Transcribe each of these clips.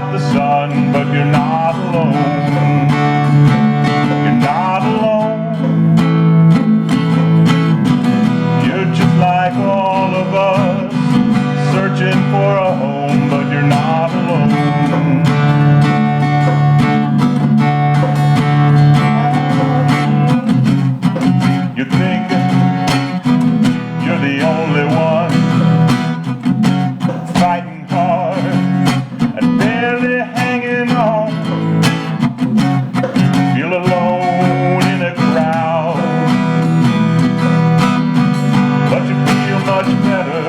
out the sun, but you're not alone. You're not alone. You're just like all of us, searching for a home, but you're not alone. You think you're the only one fighting hard and barely hanging on. Feel alone in a crowd, but you feel much better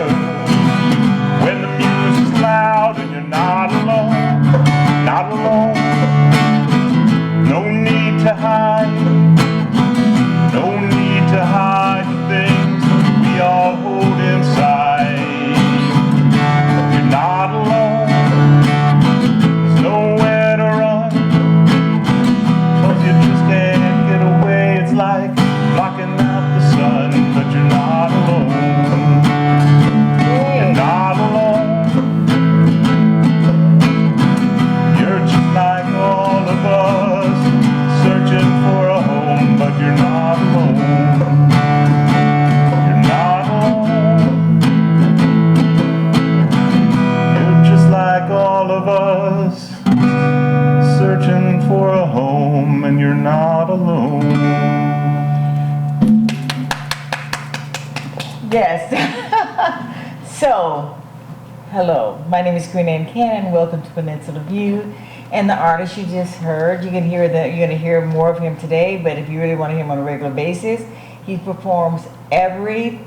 when the music's loud and you're not alone. Not alone. No need to hide. No need to hide the things we all hold inside. You're not alone. There's nowhere to run, 'cause you just can't get away. It's like blocking out the sun, but you're not alone. You're not alone. You're just like all of us, searching for a home, but you're not alone. You're not alone. You're just like all of us, searching for a home, and you're not alone. Yes. So, hello. My name is Queen Ann Cannon. Welcome to Peninsula View. And the artist you just heard, you can hear that. You're going to hear more of him today. But if you really want to hear him on a regular basis, he performs every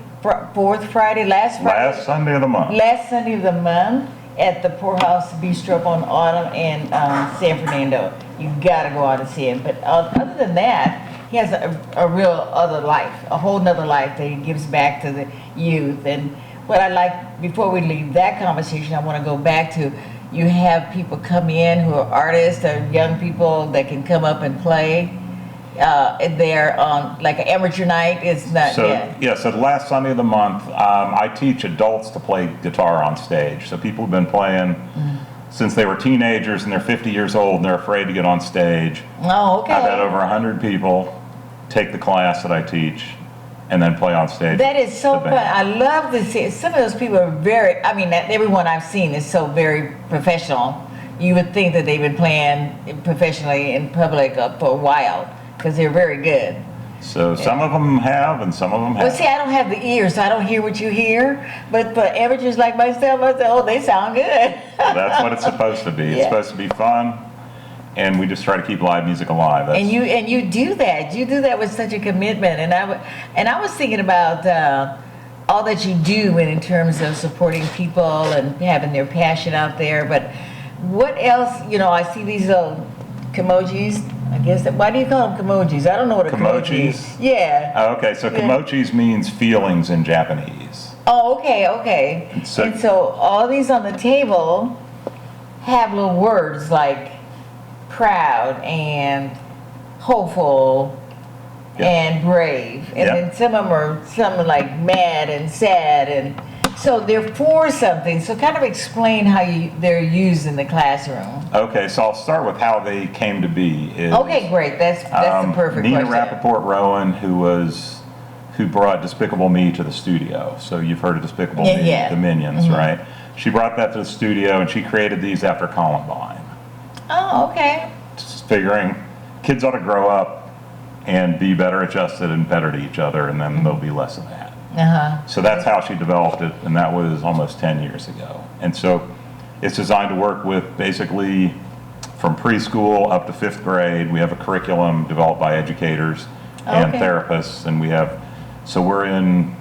fourth Friday, last Sunday of the month. last Sunday of the month at the Poorhouse Bistro up on Autumn and San Fernando. You got to go out and see him. But other than that, he has a real other life, a whole nother life that he gives back to the youth. And what I like, before we leave that conversation, I want to go back to, you have people come in who are artists or young people that can come up and play. They're on like an amateur night. It's not yet. Yeah, so the last Sunday of the month, I teach adults to play guitar on stage. So people have been playing since they were teenagers and they're 50 years old and they're afraid to get on stage. Oh, okay. I've had over 100 people take the class that I teach and then play on stage. That is so fun. I love to see. Some of those people are very, I mean, everyone I've seen is so very professional. You would think that they've been playing professionally in public for a while because they're very good. So some of them have and some of them haven't. Well, see, I don't have the ears, so I don't hear what you hear. But for amateurs like myself, I say, oh, they sound good. That's what it's supposed to be. It's supposed to be fun. And we just try to keep live music alive. And you do that. You do that with such a commitment. And I was thinking about all that you do in terms of supporting people and having their passion out there. But what else? You know, I see these little Kimochis. I guess why do you call them Kimochis? I don't know what a Kimochi is. Yeah. Oh, okay, so Kimochis means feelings in Japanese. Oh, okay. And so all these on the table have little words like proud and hopeful and brave, and then some of them are like mad and sad, and so they're for something. So kind of explain how they're used in the classroom. Okay, so I'll start with how they came to be. Okay, great. That's the perfect Nina question. Rappaport Rowan, who brought Despicable Me to the studio. So you've heard of Despicable Me, the Minions, right? She brought that to the studio, and she created these after Columbine. Oh, okay. Just figuring kids ought to grow up and be better adjusted and better to each other, and then there'll be less of that. So that's how she developed it, and that was almost 10 years ago. And so it's designed to work with basically from preschool up to 5th grade. We have a curriculum developed by educators and therapists, and we're in,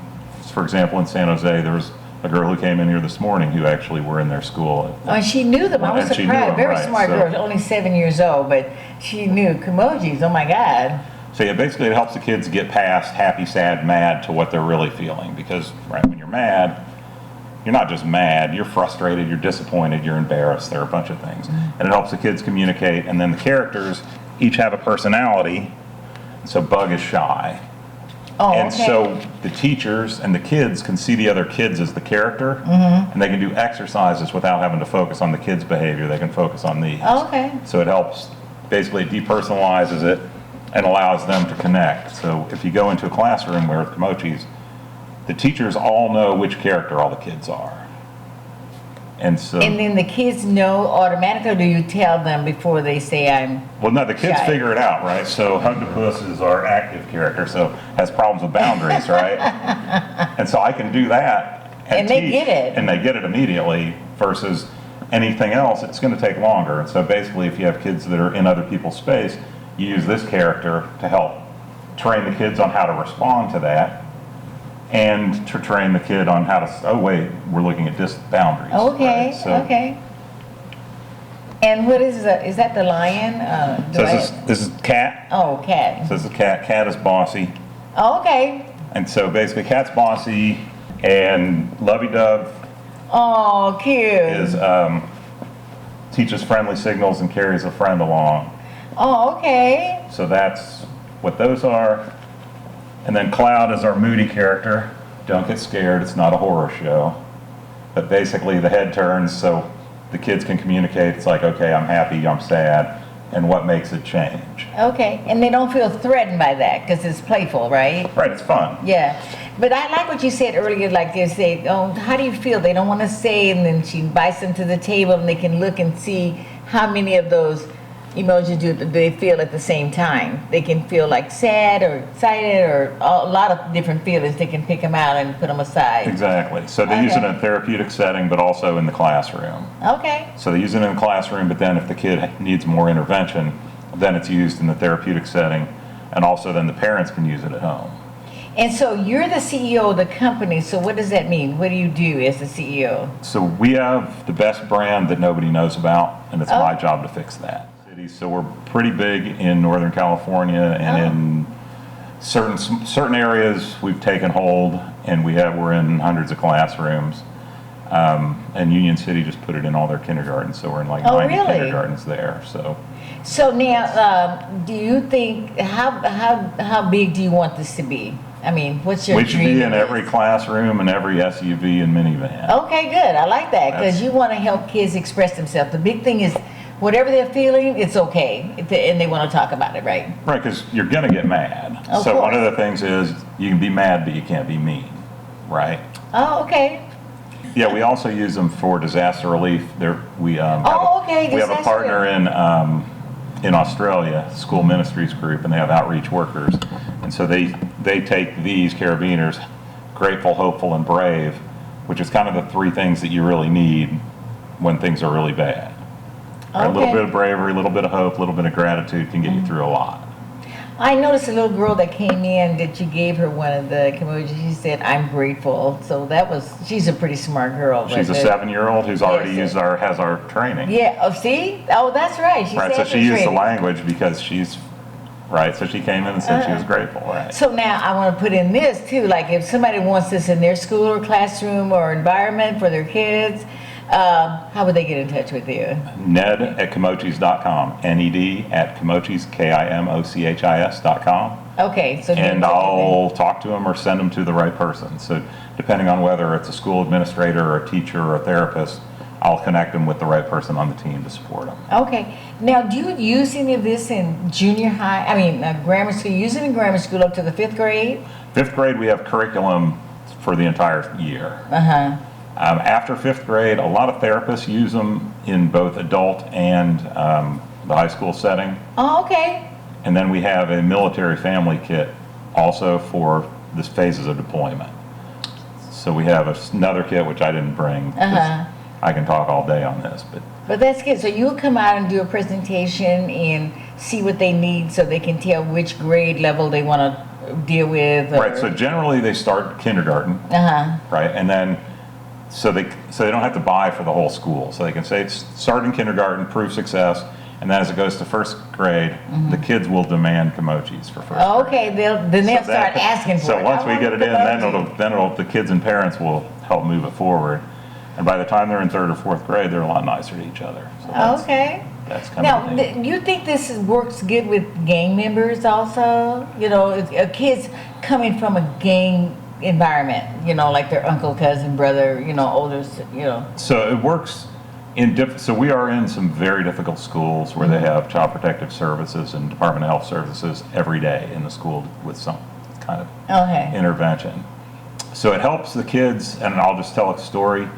for example, in San Jose, there was a girl who came in here this morning who actually were in their school. Oh, and she knew them. I was surprised. Very smart girl, only 7 years old, but she knew Kimochis. Oh my God. So yeah, basically it helps the kids get past happy, sad, mad to what they're really feeling. Because when you're mad, you're not just mad, you're frustrated, you're disappointed, you're embarrassed. There are a bunch of things. And it helps the kids communicate. And then the characters each have a personality. So Bug is shy. Oh, And okay. so the teachers and the kids can see the other kids as the character, and they can do exercises without having to focus on the kids' behavior. They can focus on these. Okay. So it helps, basically depersonalizes it and allows them to connect. So if you go into a classroom where with Kimochis, the teachers all know which character all the kids are. And so, And then the kids know automatically, or do you tell them before they say I'm? well, no, the kids Shy. figure it out, right? So Hug-the-Puss is our active character, so has problems with boundaries, right? And so I can do that And they teach, get it. and they get it immediately versus anything else, it's going to take longer. And so basically, if you have kids that are in other people's space, you use this character to help train the kids on how to respond to that, and to train the kid on how to, oh wait, we're looking at this boundaries. Okay, right? So, okay. And what is that the lion? So this is Cat. Oh, cat. So this is Cat. Cat is bossy. Oh, okay. And so basically Cat's bossy, and Lovey-Dove Oh, cute. is, teaches friendly signals and carries a friend along. Oh, okay. So that's what those are. And then Cloud is our moody character. Don't get scared, it's not a horror show. But basically the head turns so the kids can communicate. It's like, okay, I'm happy, I'm sad, and what makes it change. Okay, and they don't feel threatened by that because it's playful, right? Right, it's fun. Yeah, but I like what you said earlier, like they say, oh, how do you feel? They don't want to say, and then she invites them to the table and they can look and see how many of those emojis do they feel at the same time. They can feel like sad or excited or a lot of different feelings. They can pick them out and put them aside. Exactly. So they use it in a therapeutic setting, but also in the classroom. Okay. So they use it in the classroom, but then if the kid needs more intervention, then it's used in the therapeutic setting, and also then the parents can use it at home. And so you're the CEO of the company, so what does that mean? What do you do as the CEO? So we have the best brand that nobody knows about, and it's my job to fix that. So we're pretty big in Northern California, and in certain areas we've taken hold, and we're in hundreds of classrooms. And Union City just put it in all their kindergartens, so we're in like 90 really? kindergartens there. So now, do you think how big do you want this to be? I mean, what's your We dream? should be in every classroom and every SUV and minivan. Okay, good. I like that because That's- you want to help kids express themselves. The big thing is whatever they're feeling, it's okay, and they want to talk about it, right? Right, because you're going to get mad. Of So one course. of the things is you can be mad, but you can't be mean, right? Oh, okay. Yeah, we also use them for disaster relief. We have okay, we have a disaster partner in Australia, School Ministries Group, and they have outreach workers, and so they take these carabiners, grateful, hopeful, and brave, which is kind of the three things that you really need when things are really bad. Right, a little Okay. bit of bravery, a little bit of hope, a little bit of gratitude can get you through a lot. I noticed a little girl that came in that you gave her one of the Kimochi. She said, "I'm grateful." So she's a pretty smart girl. She's a 7-year-old who's already has our training. Yeah. Oh, see? Oh, that's right. Right, so she used the language because she's, right, so she came in and said she was grateful, right? So now I want to put in this too, like if somebody wants this in their school or classroom or environment for their kids, how would they get in touch with you? Ned at Kimochis.com, Ned at Kimochis, Kimochis.com. Okay, so And I'll talk to them or send them to the right person. So depending on whether it's a school administrator or a teacher or a therapist, I'll connect them with the right person on the team to support them. Okay. Now, do you use any of this in junior high? I mean, grammar school. Use it in grammar school up to the 5th grade. 5th grade, we have curriculum for the entire year. After 5th grade, a lot of therapists use them in both adult and the high school setting. Oh, okay. And then we have a military family kit also for the phases of deployment. So we have another kit, which I didn't bring. I can talk all day on this, But that's good. So you'll come out and do a presentation and see what they need so they can tell which grade level they want to deal with. Right, so generally they start kindergarten, right? And then, so they don't have to buy for the whole school. So they can say, start in kindergarten, prove success, and then as it goes to 1st grade, the kids will demand Kimochis for 1st grade. Okay, they'll start asking for it. So once we get it in, Kimochi. then the kids and parents will help move it forward. And by the time they're in 3rd or 4th grade, they're a lot nicer to each other. So that's- Okay. That's kind Now, of the thing. you think works good with gang members also? Kids coming from a gang environment, like their uncle, cousin, brother, older. So it works so we are in some very difficult schools where they have Child Protective Services and Department of Health Services every day in the school with some kind of Okay. intervention. So it helps the kids, and I'll just tell a story.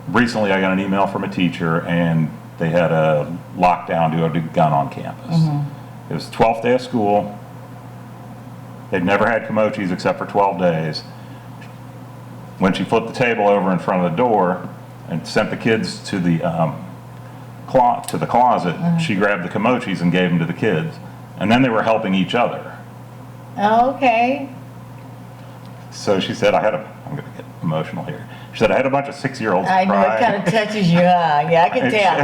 Recently I got an email from a teacher, and they had a lockdown due to a gun on campus. It was the 12th day of school. They'd never had Kimochis except for 12 days. When she flipped the table over in front of the door and sent the kids to the closet, she grabbed the Kimochis and gave them to the kids. And then they were helping each other. Okay. So she said, I'm going to get emotional here. She said, I had a bunch of 6-year-olds I know cry. it kind of touches you, huh? Yeah, I can tell.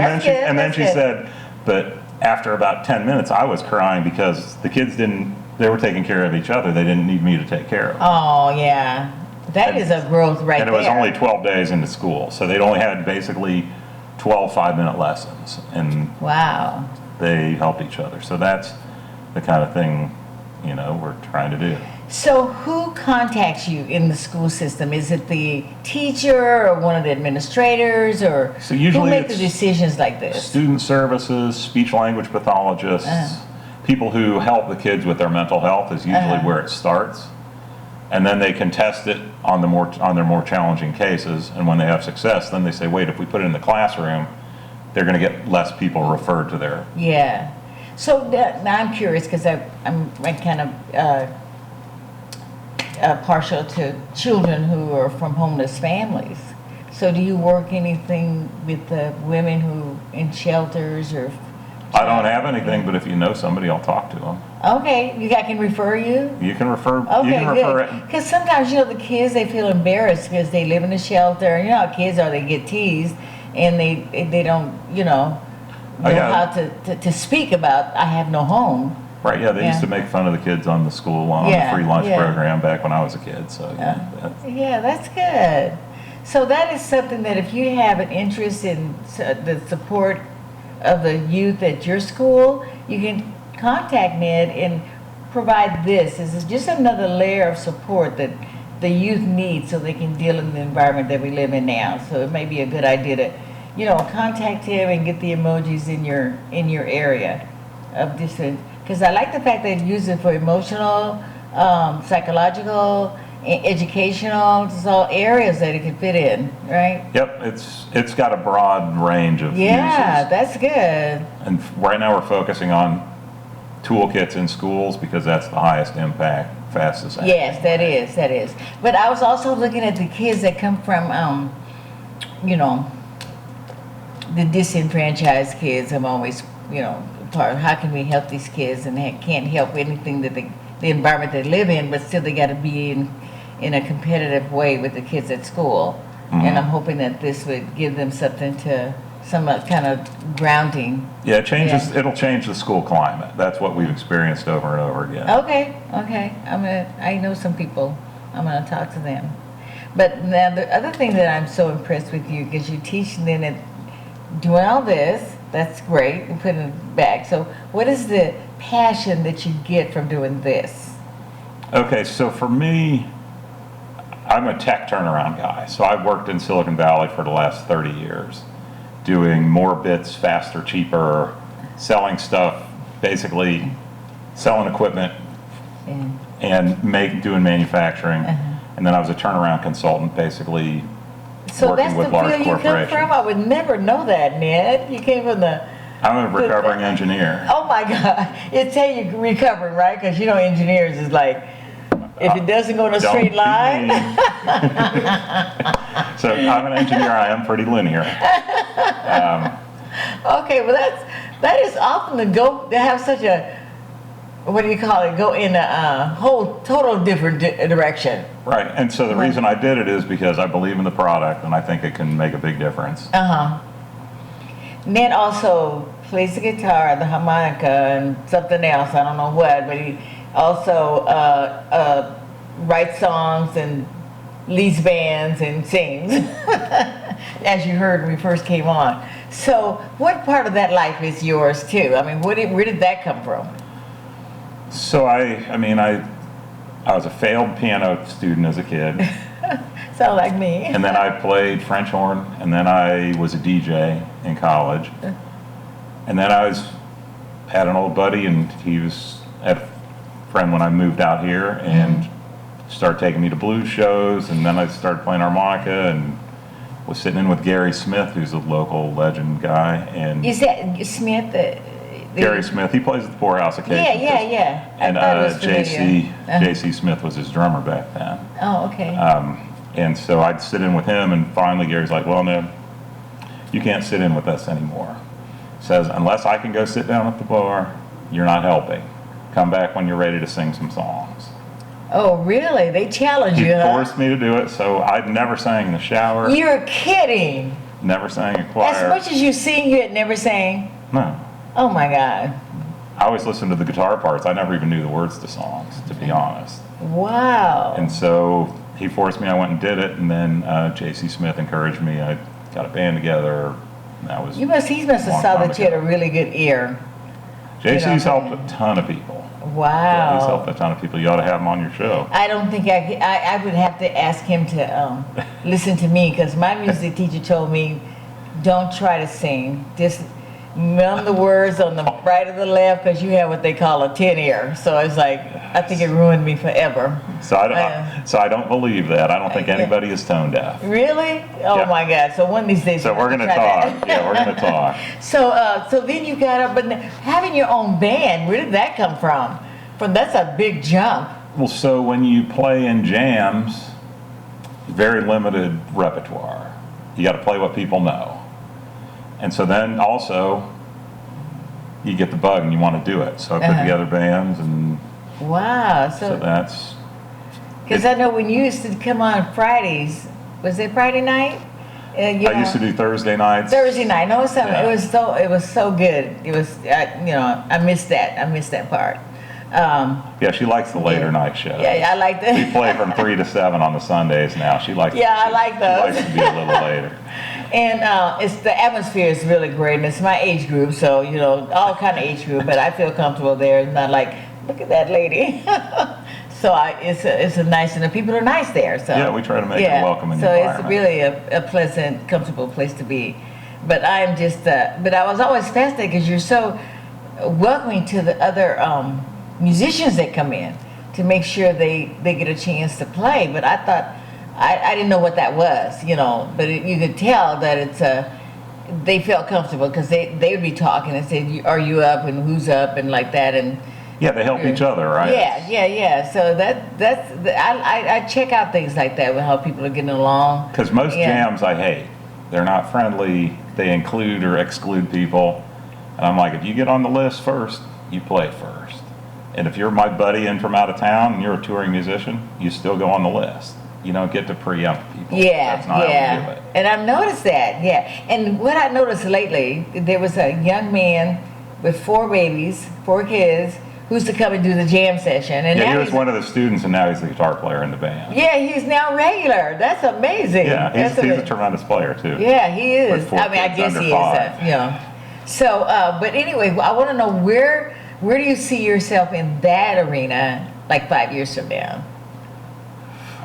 And then she said, but after about 10 minutes, I was crying because the kids they were taking care of each other. They didn't need me to take care of them. Oh, yeah. That is a growth right there. And it was only 12 days into school. So they'd only had basically 12 5-minute lessons. And wow. they helped each other. So that's the kind of thing, we're trying to do. So who contacts you in the school system? Is it the teacher or one of the administrators, or So usually who make the it's decisions like this? Student services, speech language pathologists, people who help the kids with their mental health is usually where it starts. And then they can test it on their more challenging cases. And when they have success, then they say, wait, if we put it in the classroom, they're going to get less people referred to their. Yeah. So now I'm curious because I'm kind of partial to children who are from homeless families. So do you work anything with the women who in shelters or? I don't have anything, but if you know somebody, I'll talk to them. Okay, I can refer you? You can refer. Okay, you can refer good. it. Because sometimes, the kids, they feel embarrassed because they live in a shelter. You know how kids are, they get teased and they don't, know how to speak about, I have no home. Right, yeah, they used to make fun of the kids on the school on the free lunch program back when I was a kid, so yeah, that's good. So that is something that if you have an interest in the support of the youth at your school, you can contact Ned and provide this. This is just another layer of support that the youth need so they can deal in the environment that we live in now. So it may be a good idea to, contact him and get the emojis in your area of different. Because I like the fact that you use it for emotional, psychological, educational, just all areas that it can fit in, right? Yep, it's got a broad range of uses. That's good. And right now we're focusing on toolkits in schools because that's the highest impact, fastest acting. Yes, that is. But I was also looking at the kids that come from, the disenfranchised kids. I'm always, how can we help these kids, and they can't help anything that the environment they live in, but still they got to be in a competitive way with the kids at school. And I'm hoping that this would give them something some kind of grounding. Yeah, it'll change the school climate. That's what we've experienced over and over again. Okay. I know some people. I'm gonna talk to them. But now the other thing that I'm so impressed with you, because you teach them that doing all this, that's great, and putting it back. So what is the passion that you get from doing this? Okay, so for me, I'm a tech turnaround guy. So I've worked in Silicon Valley for the last 30 years, doing more bits, faster, cheaper, selling stuff, basically selling equipment and doing manufacturing. And then I was a turnaround consultant, basically working with large corporations. So that's the field you come from? I would never know that, Ned. You came from I'm a recovering engineer. Oh my God. It's how you recovering, right? Because engineers is like, if it doesn't go in a straight line. So I'm an engineer, I am pretty linear. Okay, well that is often to have such a, what do you call it, go in a whole total different direction. Right, and so the reason I did it is because I believe in the product and I think it can make a big difference. Ned also plays the guitar, the harmonica, and something else, I don't know what, but he also writes songs and leads bands and sings, as you heard when we first came on. So, what part of that life is yours too? I mean, where did that come from? So I was a failed piano student as a kid, Sound like me. and then I played French horn, and then I was a DJ in college, and then had an old buddy, and he had a friend when I moved out here, and started taking me to blues shows, and then I started playing harmonica, and was sitting in with Gary Smith, who's a local legend guy, and Is that Smith? Gary Smith, he plays at the Poorhouse occasionally. Yeah. I And thought it was familiar. JC Smith was his drummer back then. Oh, okay. And so I'd sit in with him, and finally Gary's like, well, Ned, you can't sit in with us anymore. Says, unless I can go sit down at the bar, you're not helping. Come back when you're ready to sing some songs. Oh, really? They challenge He you, huh? forced me to do it, so I'd never sang in the shower, You're kidding. never sang a choir. As much as you sing, you had never sang? No. Oh, my God. I always listened to the guitar parts. I never even knew the words to songs, to be honest. Wow. And so he forced me, I went and did it, and then J.C. Smith encouraged me. I got a band together. And that was He must have saw that you had a really good ear. J.C.'s helped a ton of people. Wow. Yeah, he's helped a ton of people. You ought to have him on your show. I don't think I would have to ask him to listen to me, because my music teacher told me, don't try to sing. Just mum the words on the right or the left, because you have what they call a tin ear. So it's like, I think it ruined me forever. So I don't believe that. I don't think anybody is tone deaf. Really? Oh, Yeah. my God. So one of these days. So we're going to talk. Yeah, we're going to talk. So then you got up, but having your own band, where did that come from? That's a big jump. Well, so when you play in jams, very limited repertoire. You got to play what people know. And so then also, you get the bug and you want to do it. So I put together bands, and Wow. so that's... Because I know when you used to come on Fridays, was it Friday night? I used to do Thursday nights. Thursday night. No, Yeah. it was so good. It was, I missed that. I missed that part. Yeah, she likes the later night show. Yeah, I like that. We play from 3 to 7 on the Sundays now. She likes. Yeah, I like those. She likes to be a little later. And the atmosphere is really great, and it's my age group, so all kind of age group. But I feel comfortable there. It's not like, look at that lady. So it's a nice, and the people are nice there. So Yeah, we try to make it a welcoming so environment. it's really a pleasant, comfortable place to be. But I'm just, but I was always fascinated because you're so welcoming to the other musicians that come in to make sure they get a chance to play. But I thought, I didn't know what that was, but you could tell that it's they felt comfortable because they would be talking and say, are you up, and who's up, and like that. And Yeah, they help each other, right? yeah. So I check out things like that with how people are getting along. Because most Yeah. jams I hate. They're not friendly. They include or exclude people. And I'm like, if you get on the list first, you play first. And if you're my buddy in from out of town and you're a touring musician, you still go on the list. You don't get to preempt people. That's not how we do it. And I've noticed that, And what I noticed lately, there was a young man with 4 kids, who used to come and do the jam session. And Yeah, now he was one of the students, and now he's the guitar player in the band. Yeah, he's now regular. That's amazing. Yeah, he's a tremendous player, too. Yeah, he is. With 4 I mean, I kids guess under he 5. is. So, but anyway, I want to know where do you see yourself in that arena, like 5 years from now?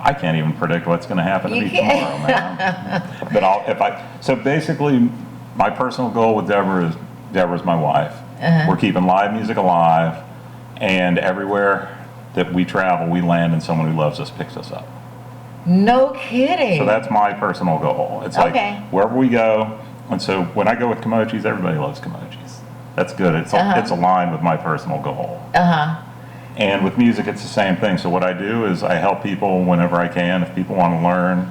I can't even predict what's going to happen to You me can't. tomorrow, man. But so basically, my personal goal with Deborah's my wife. We're keeping live music alive, and everywhere that we travel, we land and someone who loves us picks us up. No kidding. So that's my personal goal. It's like wherever we go, and so when I go with Kimochis, everybody loves Kimochis. That's good. It's aligned with my personal goal. And with music, it's the same thing. So what I do is I help people whenever I can. If people want to learn,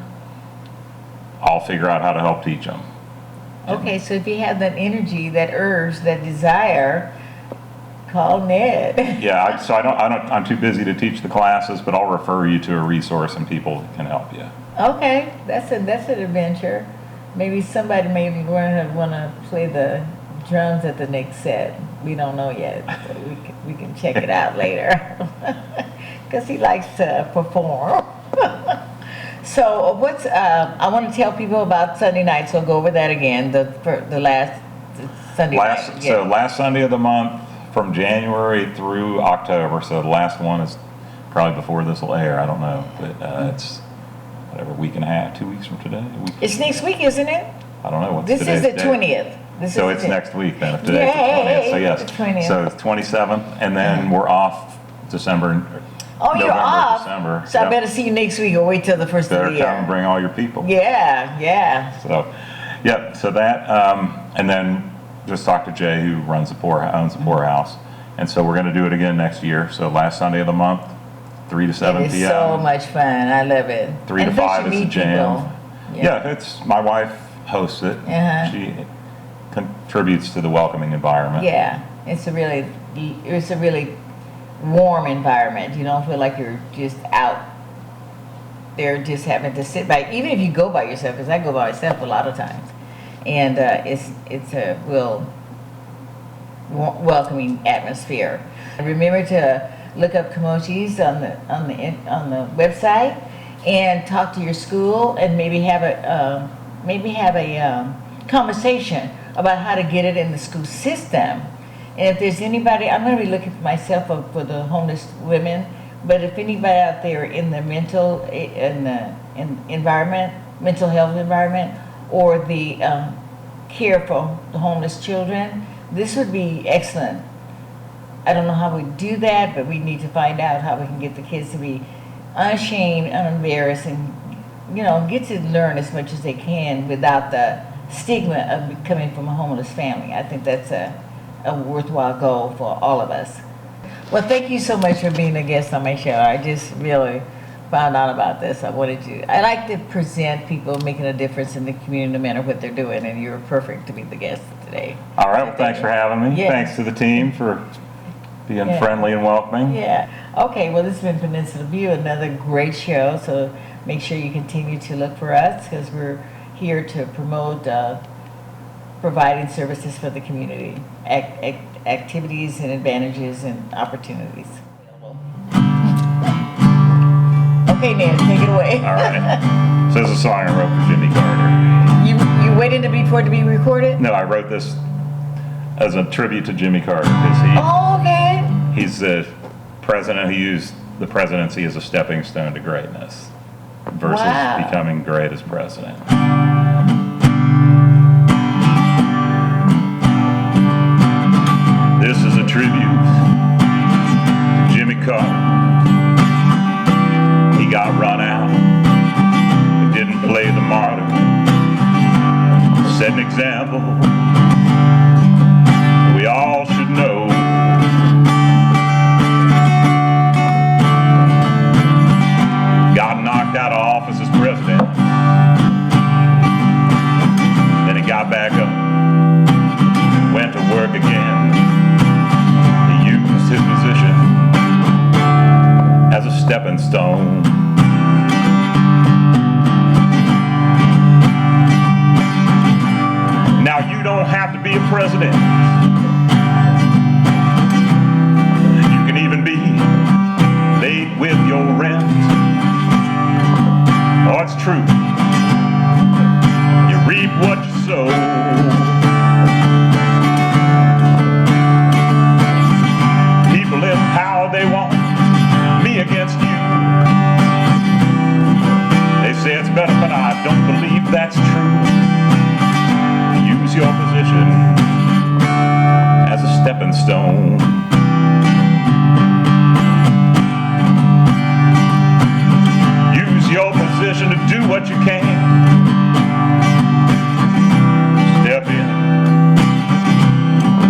I'll figure out how to help teach them. Okay, so if you have that energy, that urge, that desire, call Ned. Yeah, I'm too busy to teach the classes, but I'll refer you to a resource and people can help you. Okay, that's an adventure. Maybe somebody may want to play the drums at the next set. We don't know yet, so we can check it out later. Because he likes to perform. So what's, I want to tell people about Sunday night, so go over that again, the last Sunday night. So last Sunday of the month from January through October, so the last one is probably before this will air, I don't know, but it's whatever, week and a half, 2 weeks from today? It's next week, isn't it? I don't know. What's This is today's the date? 20th. So it's next week then, if today's the 20th. So yes, the 20th. so it's 27th, and then we're off December. Oh, you're November, off? December. So I Yep. better see you next week or wait till the first of Better the year. come and bring all your people. Yeah. So, yep, so that, and then just talk to Jay, who owns the poorhouse. And so we're gonna do it again next year. So last Sunday of the month, 3 to 7 It's p.m. so much fun. I love it. 3 to And plus 5 you is the meet jam. people. Yeah, it's, my wife hosts it. Uh-huh. She contributes to the welcoming environment. Yeah, it's a really warm environment. You don't feel like you're just out there just having to sit by, even if you go by yourself, because I go by myself a lot of times. And it's a real welcoming atmosphere. Remember to look up Kimochis on the website and talk to your school and maybe have a conversation about how to get it in the school system. And if there's anybody, I'm going to be looking for myself for the homeless women, but if anybody out there in the mental health environment, or the care for the homeless children, this would be excellent. I don't know how we do that, but we need to find out how we can get the kids to be unashamed, unembarrassed, and get to learn as much as they can without the stigma of coming from a homeless family. I think that's a worthwhile goal for all of us. Well, thank you so much for being a guest on my show. I just really found out about this. I like to present people making a difference in the community no matter what they're doing, and you're perfect to be the guest today. All right, well, thanks for having me. Yeah. Thanks to the team for being friendly and welcoming. Yeah. Okay, well, this has been Peninsula View, another great show, so make sure you continue to look for us, because we're here to promote providing services for the community, activities and advantages and opportunities. Okay, Ned, take it away. All right. So this is a song I wrote for Jimmy Carter. You waited for it to be recorded? No, I wrote this as a tribute to Jimmy Carter, because Okay. he's the president who used the presidency as a stepping stone to greatness versus becoming great as president. This is a tribute to Jimmy Carter. He got run out, but didn't play the martyr. Set an example we all should know. Got knocked out of office as president. Then he got back up, went to work again. He used his position as a stepping stone. Now you don't have to be a president. You can even be late with your rent. Oh, it's true. You reap what you sow. People in power, they want me against you. They say it's better, but I don't believe that's true. Use your position as a stepping stone. Use your position to do what you can. Step in,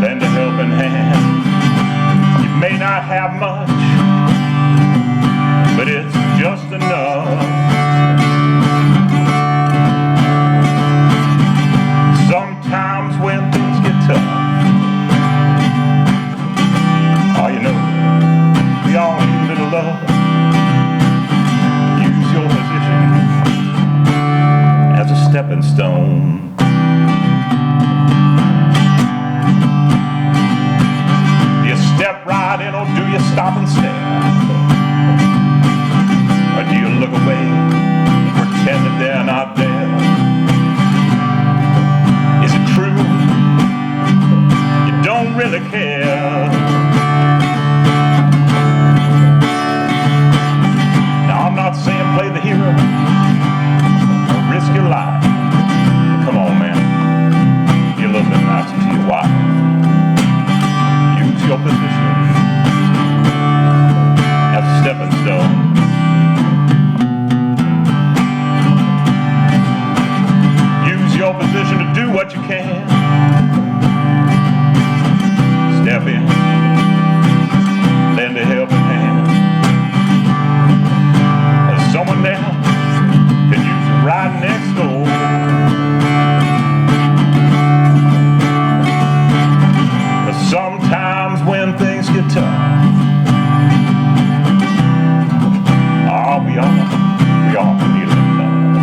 lend a helping hand. You may not have much, but it's just enough. Sometimes when things get tough, oh, you know, we all need a little love. Use your position as a stepping stone. Do you step right in, or do you stop and stare? Or do you look away where really care. Now I'm not saying play the hero or risk your life, but come on man, be a little bit nicer to your wife. Use your position as a stepping stone. Use your position to do what you can. Step in, lend a helping hand. There's someone there could use you right next door. But sometimes when things get tough, oh, we all need a little love.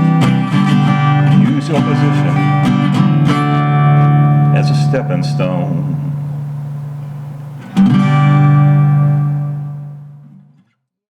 Use your position as a stepping stone.